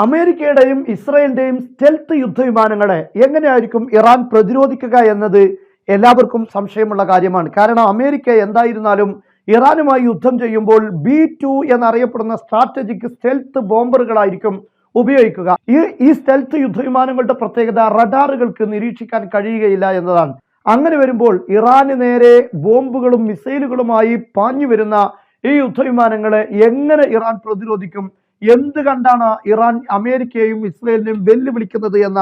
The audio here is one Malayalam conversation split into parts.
അമേരിക്കയുടെയും ഇസ്രായേലിന്റെയും സ്റ്റെൽത്ത് യുദ്ധവിമാനങ്ങളെ എങ്ങനെയായിരിക്കും ഇറാൻ പ്രതിരോധിക്കുക എന്നത് എല്ലാവർക്കും സംശയമുള്ള കാര്യമാണ്. കാരണം അമേരിക്ക എന്തായിരുന്നാലും ഇറാനുമായി യുദ്ധം ചെയ്യുമ്പോൾ B-2 എന്നറിയപ്പെടുന്ന സ്ട്രാറ്റജിക് സ്റ്റെൽത്ത് ബോംബറുകളായിരിക്കും ഉപയോഗിക്കുക. ഈ സ്റ്റെൽത്ത് യുദ്ധവിമാനങ്ങളുടെ പ്രത്യേകത റഡാറുകൾക്ക് നിരീക്ഷിക്കാൻ കഴിയുകയില്ല എന്നതാണ്. അങ്ങനെ വരുമ്പോൾ ഇറാന് നേരെ ബോംബുകളും മിസൈലുകളുമായി പാഞ്ഞു വരുന്ന ഈ യുദ്ധവിമാനങ്ങളെ എങ്ങനെ ഇറാൻ പ്രതിരോധിക്കും? എന്ത് കണ്ടാണ് ഇറാൻ അമേരിക്കയെയും ഇസ്രായേലിനെയും വെല്ലുവിളിക്കുന്നത് എന്ന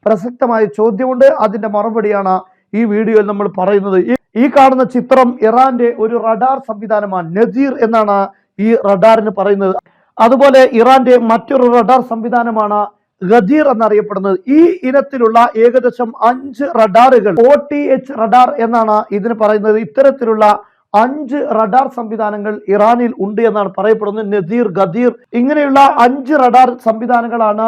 പ്രസക്തമായ ചോദ്യമുണ്ട്. അതിന്റെ മറുപടിയാണ് ഈ വീഡിയോയിൽ നമ്മൾ പറയുന്നത്. ഈ കാണുന്ന ചിത്രം ഇറാന്റെ ഒരു റഡാർ സംവിധാനമാണ്. നസീർ എന്നാണ് ഈ റഡാറിന് പറയുന്നത്. അതുപോലെ ഇറാന്റെ മറ്റൊരു റഡാർ സംവിധാനമാണ് ഗദീർ എന്നറിയപ്പെടുന്നത്. ഈ ഇനത്തിലുള്ള ഏകദേശം 5 റഡാറുകൾ OTH റഡാർ എന്നാണ് ഇതിന് പറയുന്നത്. ഇത്തരത്തിലുള്ള 5 റഡാർ സംവിധാനങ്ങൾ ഇറാനിൽ ഉണ്ട് എന്നാണ് പറയപ്പെടുന്നത്. നസീർ, ഗദീർ ഇങ്ങനെയുള്ള 5 റഡാർ സംവിധാനങ്ങളാണ്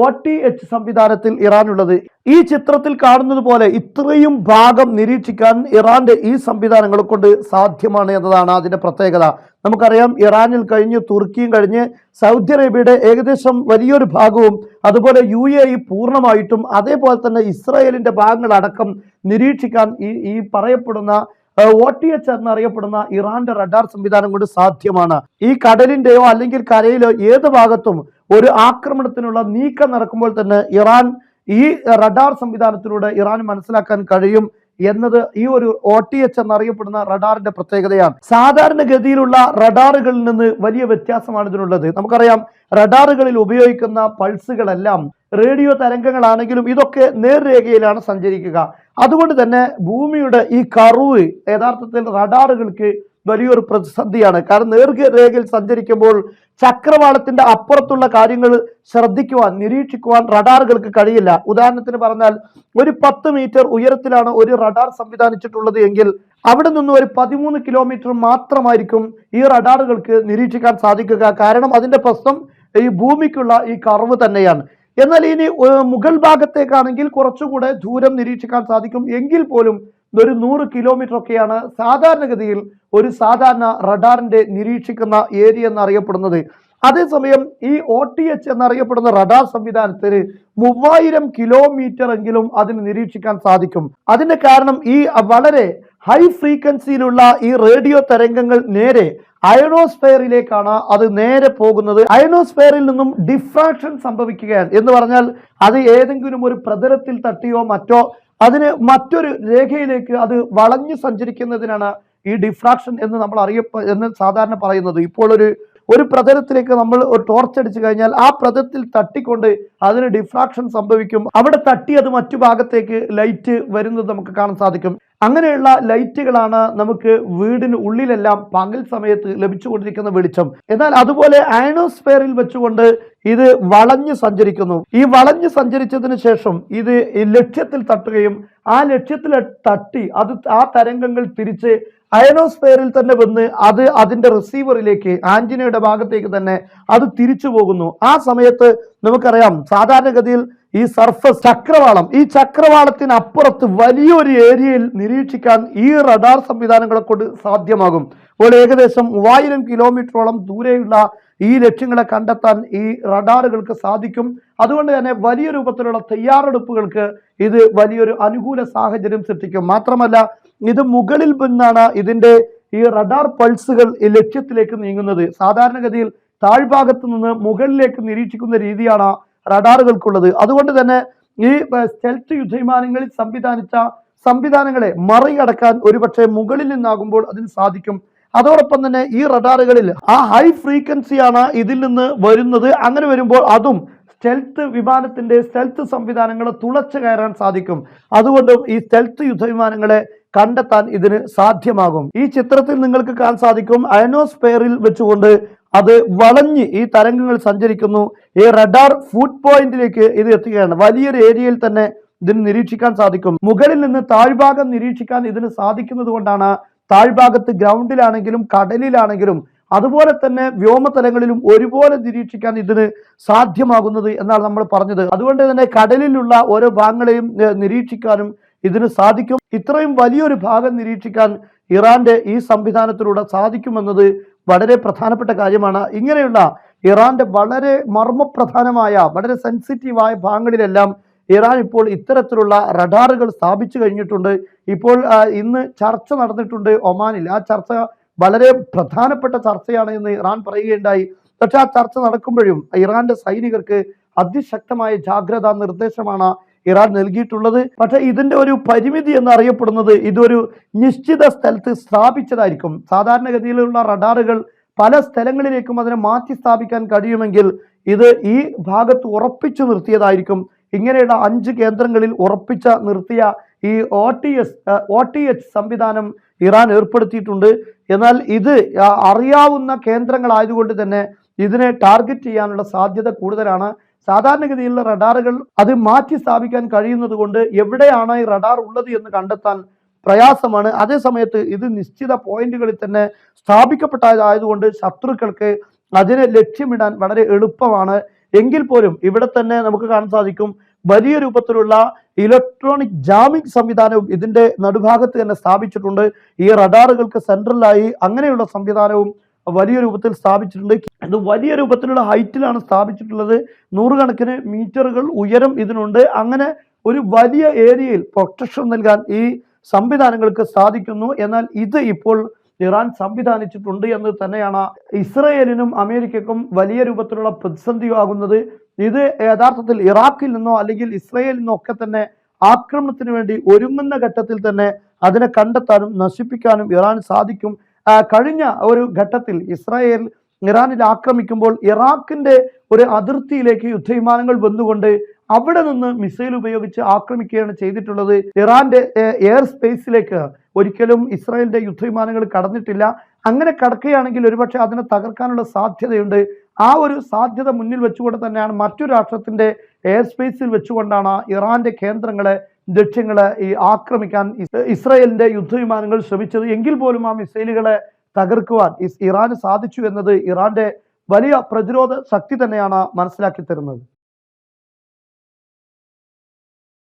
OTH സംവിധാനത്തിൽ ഇറാനുള്ളത്. ഈ ചിത്രത്തിൽ കാണുന്നത് പോലെ ഇത്രയും ഭാഗം നിരീക്ഷിക്കാൻ ഇറാന്റെ ഈ സംവിധാനങ്ങളെ കൊണ്ട് സാധ്യമാണ് എന്നതാണ് അതിന്റെ പ്രത്യേകത. നമുക്കറിയാം, ഇറാനിൽ കഴിഞ്ഞ് തുർക്കിയും കഴിഞ്ഞ് സൗദി അറേബ്യയുടെ ഏകദേശം വലിയൊരു ഭാഗവും അതുപോലെ UAE പൂർണ്ണമായിട്ടും അതേപോലെ തന്നെ ഇസ്രായേലിന്റെ ഭാഗങ്ങളടക്കം നിരീക്ഷിക്കാൻ ഈ പറയപ്പെടുന്ന OTH എന്നറിയപ്പെടുന്ന ഇറാന്റെ റഡാർ സംവിധാനം കൊണ്ട് സാധ്യമാണ്. ഈ കടലിന്റെയോ അല്ലെങ്കിൽ കരയിലോ ഏത് ഭാഗത്തും ഒരു ആക്രമണത്തിനുള്ള നീക്കം നടക്കുമ്പോൾ തന്നെ ഇറാൻ ഈ റഡാർ സംവിധാനത്തിലൂടെ ഇറാൻ മനസ്സിലാക്കാൻ കഴിയും എന്നത് ഈ ഒരു OTH എന്നറിയപ്പെടുന്ന റഡാറിന്റെ പ്രത്യേകതയാണ്. സാധാരണഗതിയിലുള്ള റഡാറുകളിൽ നിന്ന് വലിയ വ്യത്യാസമാണ് ഇതിനുള്ളത്. നമുക്കറിയാം, റഡാറുകളിൽ ഉപയോഗിക്കുന്ന പൾസുകളെല്ലാം റേഡിയോ തരംഗങ്ങളാണെങ്കിലും ഇതൊക്കെ നേർരേഖയിലാണ് സഞ്ചരിക്കുക. അതുകൊണ്ട് തന്നെ ഭൂമിയുടെ ഈ കർവ് യഥാർത്ഥത്തിൽ റഡാറുകൾക്ക് വലിയൊരു പ്രതിസന്ധിയാണ്. കാരണം നേർരേഖയിൽ സഞ്ചരിക്കുമ്പോൾ ചക്രവാളത്തിന്റെ അപ്പുറത്തുള്ള കാര്യങ്ങൾ ശ്രദ്ധിക്കുവാൻ, നിരീക്ഷിക്കുവാൻ റഡാറുകൾക്ക് കഴിയില്ല. ഉദാഹരണത്തിന് പറഞ്ഞാൽ, ഒരു 10 മീറ്റർ ഉയരത്തിലാണ് ഒരു റഡാർ സംവിധാനിച്ചിട്ടുള്ളത് എങ്കിൽ അവിടെ നിന്ന് ഒരു 13 കിലോമീറ്റർ മാത്രമായിരിക്കും ഈ റഡാറുകൾക്ക് നിരീക്ഷിക്കാൻ സാധിക്കുക. കാരണം അതിന്റെ പ്രശ്നം ഈ ഭൂമിക്കുള്ള ഈ കർവ് തന്നെയാണ്. എന്നാൽ ഇനി മുകൾ ഭാഗത്തേക്കാണെങ്കിൽ കുറച്ചുകൂടെ ദൂരം നിരീക്ഷിക്കാൻ സാധിക്കും. എങ്കിൽ പോലും ഒരു 100 കിലോമീറ്റർ ഒക്കെയാണ് സാധാരണഗതിയിൽ ഒരു സാധാരണ റഡാറിന്റെ നിരീക്ഷിക്കുന്ന ഏരിയ എന്നറിയപ്പെടുന്നത്. അതേസമയം ഈ OTH എന്നറിയപ്പെടുന്ന റഡാർ സംവിധാനത്തിന് 3000 കിലോമീറ്റർ എങ്കിലും അതിന് നിരീക്ഷിക്കാൻ സാധിക്കും. അതിന്റെ കാരണം ഈ വളരെ ഹൈ ഫ്രീക്വൻസിയിലുള്ള ഈ റേഡിയോ തരംഗങ്ങൾ നേരെ അയണോസ്ഫെയറിലേക്കാണ് അത് നേരെ പോകുന്നത്. അയണോസ്ഫെയറിൽ നിന്നും ഡിഫ്രാക്ഷൻ സംഭവിക്കുകയാണ് എന്ന് പറഞ്ഞാൽ അത് ഏതെങ്കിലും ഒരു പ്രതലത്തിൽ തട്ടിയോ മറ്റോ അതിന് മറ്റൊരു രേഖയിലേക്ക് അത് വളഞ്ഞു സഞ്ചരിക്കുന്നതിനാണ് ഈ ഡിഫ്രാക്ഷൻ എന്ന് നമ്മൾ എന്ന് സാധാരണ പറയുന്നത്. ഇപ്പോൾ ഒരു പ്രതലത്തിലേക്ക് നമ്മൾ ഒരു ടോർച്ച് അടിച്ചു കഴിഞ്ഞാൽ ആ പ്രതലത്തിൽ തട്ടിക്കൊണ്ട് അതിന് ഡിഫ്രാക്ഷൻ സംഭവിക്കും. അവിടെ തട്ടി അത് മറ്റു ഭാഗത്തേക്ക് ലൈറ്റ് വരുന്നത് നമുക്ക് കാണാൻ സാധിക്കും. അങ്ങനെയുള്ള ലൈറ്റുകളാണ് നമുക്ക് വീടിന് ഉള്ളിലെല്ലാം പകൽ സമയത്ത് ലഭിച്ചുകൊണ്ടിരിക്കുന്ന വെളിച്ചം. എന്നാൽ അതുപോലെ അയണോസ്ഫെയറിൽ വെച്ചുകൊണ്ട് ഇത് വളഞ്ഞു സഞ്ചരിക്കുന്നു. ഈ വളഞ്ഞു സഞ്ചരിച്ചതിന് ശേഷം ഇത് ലക്ഷ്യത്തിൽ തട്ടുകയും ആ ലക്ഷ്യത്തിൽ തട്ടി അത് ആ തരംഗങ്ങൾ തിരിച്ച് അയണോസ്ഫെയറിൽ തന്നെ വന്ന് അത് അതിന്റെ റിസീവറിലേക്ക്, ആന്റിനയുടെ ഭാഗത്തേക്ക് തന്നെ അത് തിരിച്ചു പോകുന്നു. ആ സമയത്ത് നമുക്കറിയാം, സാധാരണഗതിയിൽ ഈ സർഫസ് ചക്രവാളം, ഈ ചക്രവാളത്തിന് അപ്പുറത്ത് വലിയൊരു ഏരിയയിൽ നിരീക്ഷിക്കാൻ ഈ റഡാർ സംവിധാനങ്ങളെ കൊണ്ട് സാധ്യമാകും. അപ്പോൾ ഏകദേശം 3000 കിലോമീറ്ററോളം ദൂരെയുള്ള ഈ ലക്ഷ്യങ്ങളെ കണ്ടെത്താൻ ഈ റഡാറുകൾക്ക് സാധിക്കും. അതുകൊണ്ട് തന്നെ വലിയ രൂപത്തിലുള്ള തയ്യാറെടുപ്പുകൾക്ക് ഇത് വലിയൊരു അനുകൂല സാഹചര്യം സൃഷ്ടിക്കും. മാത്രമല്ല, ഇത് മുകളിൽ നിന്നാണ് ഇതിന്റെ ഈ റഡാർ പൾസുകൾ ഈ ലക്ഷ്യത്തിലേക്ക് നീങ്ങുന്നത്. സാധാരണഗതിയിൽ താഴ്ഭാഗത്ത് നിന്ന് മുകളിലേക്ക് നിരീക്ഷിക്കുന്ന രീതിയാണ് റഡാറുകൾക്കുള്ളത്. അതുകൊണ്ട് തന്നെ ഈ സ്റ്റെൽത്ത് യുദ്ധവിമാനങ്ങളിൽ സംവിധാനിച്ച സംവിധാനങ്ങളെ മറികടക്കാൻ ഒരുപക്ഷെ മുകളിൽ നിന്നാകുമ്പോൾ അതിന് സാധിക്കും. അതോടൊപ്പം തന്നെ ഈ റഡാറുകളിൽ ആ ഹൈ ഫ്രീക്വൻസിയാണ് ഇതിൽ നിന്ന് വരുന്നത്. അങ്ങനെ വരുമ്പോൾ അതും സ്റ്റെൽത്ത് വിമാനത്തിന്റെ സ്റ്റെൽത്ത് സംവിധാനങ്ങളെ തുളച്ചു കയറാൻ സാധിക്കും. അതുകൊണ്ട് ഈ സ്റ്റെൽത്ത് യുദ്ധവിമാനങ്ങളെ കണ്ടെത്താൻ ഇതിന് സാധ്യമാകും. ഈ ചിത്രത്തിൽ നിങ്ങൾക്ക് കാണാൻ സാധിക്കും, അയനോസ്ഫെയറിൽ വെച്ചുകൊണ്ട് അത് വളഞ്ഞ് ഈ തരംഗങ്ങൾ സഞ്ചരിക്കുന്നു. ഈ റഡാർ ഫുഡ് പോയിന്റിലേക്ക് ഇത് എത്തുകയാണ്. വലിയൊരു ഏരിയയിൽ തന്നെ ഇതിന് നിരീക്ഷിക്കാൻ സാധിക്കും. മുകളിൽ നിന്ന് താഴ്ഭാഗം നിരീക്ഷിക്കാൻ ഇതിന് സാധിക്കുന്നത് കൊണ്ടാണ് താഴ്ഭാഗത്ത് ഗ്രൗണ്ടിലാണെങ്കിലും കടലിലാണെങ്കിലും അതുപോലെ തന്നെ വ്യോമതലങ്ങളിലും ഒരുപോലെ നിരീക്ഷിക്കാൻ ഇതിന് സാധ്യമാകുന്നത് എന്നാണ് നമ്മൾ പറഞ്ഞത്. അതുകൊണ്ട് തന്നെ കടലിലുള്ള ഓരോ ഭാഗങ്ങളെയും നിരീക്ഷിക്കാനും ഇതിന് സാധിക്കും. ഇത്രയും വലിയൊരു ഭാഗം നിരീക്ഷിക്കാൻ ഇറാന്റെ ഈ സംവിധാനത്തിലൂടെ സാധിക്കുമെന്നത് വളരെ പ്രധാനപ്പെട്ട കാര്യമാണ്. ഇങ്ങനെയുള്ള ഇറാന്റെ വളരെ മർമ്മപ്രധാനമായ വളരെ സെൻസിറ്റീവായ ഭാഗങ്ങളിലെല്ലാം ഇറാൻ ഇപ്പോൾ ഇത്തരത്തിലുള്ള റഡാറുകൾ സ്ഥാപിച്ചു കഴിഞ്ഞിട്ടുണ്ട്. ഇപ്പോൾ ഇന്ന് ചർച്ച നടന്നിട്ടുണ്ട് ഒമാനിൽ. ആ ചർച്ച വളരെ പ്രധാനപ്പെട്ട ചർച്ചയാണ് എന്ന് ഇറാൻ പറയുകയുണ്ടായി. പക്ഷെ ആ ചർച്ച നടക്കുമ്പോഴും ഇറാന്റെ സൈനികർക്ക് അതിശക്തമായ ജാഗ്രതാ നിർദ്ദേശമാണ് ഇറാൻ നൽകിയിട്ടുള്ളത്. പക്ഷെ ഇതിന്റെ ഒരു പരിമിതി എന്ന് അറിയപ്പെടുന്നത് ഇതൊരു നിശ്ചിത സ്ഥലത്ത് സ്ഥാപിച്ചതായിരിക്കും. സാധാരണഗതിയിലുള്ള റഡാറുകൾ പല സ്ഥലങ്ങളിലേക്കും അതിനെ മാറ്റി സ്ഥാപിക്കാൻ കഴിയുമെങ്കിൽ ഇത് ഈ ഭാഗത്ത് ഉറപ്പിച്ചു നിർത്തിയതായിരിക്കും. ഇങ്ങനെയുള്ള 5 കേന്ദ്രങ്ങളിൽ ഉറപ്പിച്ച നിർത്തിയ ഈ OTH സംവിധാനം ഇറാൻ ഏർപ്പെടുത്തിയിട്ടുണ്ട്. എന്നാൽ ഇത് അറിയാവുന്ന കേന്ദ്രങ്ങളായതുകൊണ്ട് തന്നെ ഇതിനെ ടാർഗറ്റ് ചെയ്യാനുള്ള സാധ്യത കൂടുതലാണ്. സാധാരണഗതിയിലുള്ള റഡാറുകൾ അത് മാറ്റി സ്ഥാപിക്കാൻ കഴിയുന്നത് കൊണ്ട് എവിടെയാണ് ഈ റഡാർ ഉള്ളത് എന്ന് കണ്ടെത്താൻ പ്രയാസമാണ്. അതേ സമയത്ത് ഇത് നിശ്ചിത പോയിന്റുകളിൽ തന്നെ സ്ഥാപിക്കപ്പെട്ടതായതുകൊണ്ട് ശത്രുക്കൾക്ക് അതിനെ ലക്ഷ്യമിടാൻ വളരെ എളുപ്പമാണ്. എങ്കിൽ പോലും ഇവിടെ തന്നെ നമുക്ക് കാണാൻ സാധിക്കും വലിയ രൂപത്തിലുള്ള ഇലക്ട്രോണിക് ജാമിംഗ് സംവിധാനവും ഇതിന്റെ നടുഭാഗത്ത് തന്നെ സ്ഥാപിച്ചിട്ടുണ്ട്. ഈ റഡാറുകൾക്ക് സെൻട്രലായി അങ്ങനെയുള്ള സംവിധാനവും വലിയ രൂപത്തിൽ സ്ഥാപിച്ചിട്ടുണ്ട്. ഇത് വലിയ രൂപത്തിലുള്ള ഹൈറ്റിലാണ് സ്ഥാപിച്ചിട്ടുള്ളത്. 100 കണക്കിന് മീറ്ററുകൾ ഉയരം ഇതിനുണ്ട്. അങ്ങനെ ഒരു വലിയ ഏരിയയിൽ പ്രൊട്ടക്ഷൻ നൽകാൻ ഈ സംവിധാനങ്ങൾക്ക് സാധിക്കുന്നു. എന്നാൽ ഇത് ഇപ്പോൾ ഇറാൻ സംവിധാനിച്ചിട്ടുണ്ട് എന്ന് തന്നെയാണ് ഇസ്രയേലിനും അമേരിക്കയ്ക്കും വലിയ രൂപത്തിലുള്ള പ്രതിസന്ധിയാകുന്നത്. ഇത് യഥാർത്ഥത്തിൽ ഇറാഖിൽ നിന്നോ അല്ലെങ്കിൽ ഇസ്രയേലിൽ നിന്നോ ഒക്കെ തന്നെ ആക്രമണത്തിന് വേണ്ടി ഒരുങ്ങുന്ന ഘട്ടത്തിൽ തന്നെ അതിനെ കണ്ടെത്താനും നശിപ്പിക്കാനും ഇറാൻ സാധിക്കും. കഴിഞ്ഞ ഒരു ഘട്ടത്തിൽ ഇസ്രായേൽ ഇറാനിൽ ആക്രമിക്കുമ്പോൾ ഇറാഖിന്റെ ഒരു അതിർത്തിയിലേക്ക് യുദ്ധവിമാനങ്ങൾ വന്നുകൊണ്ട് അവിടെ നിന്ന് മിസൈൽ ഉപയോഗിച്ച് ആക്രമിക്കുകയാണ് ചെയ്തിട്ടുള്ളത്. ഇറാന്റെ എയർ സ്പേസിലേക്ക് ഒരിക്കലും ഇസ്രായേലിന്റെ യുദ്ധവിമാനങ്ങൾ കടന്നിട്ടില്ല. അങ്ങനെ കടക്കുകയാണെങ്കിൽ ഒരുപക്ഷെ അതിനെ തകർക്കാനുള്ള സാധ്യതയുണ്ട്. ആ ഒരു സാധ്യത മുന്നിൽ വെച്ചുകൊണ്ട് തന്നെയാണ് മറ്റൊരു രാഷ്ട്രത്തിന്റെ എയർ സ്പേസിൽ വെച്ചുകൊണ്ടാണ് ഇറാന്റെ കേന്ദ്രങ്ങളെ ലക്ഷ്യങ്ങളെ ആക്രമിക്കാൻ ഇസ്രായേലിന്റെ യുദ്ധവിമാനങ്ങൾ ശ്രമിച്ചത്. എങ്കിൽ പോലും ആ മിസൈലുകളെ തകർക്കുവാൻ ഇറാന് സാധിച്ചു എന്നത് ഇറാന്റെ വലിയ പ്രതിരോധ ശക്തി തന്നെയാണ് മനസ്സിലാക്കി തരുന്നത്.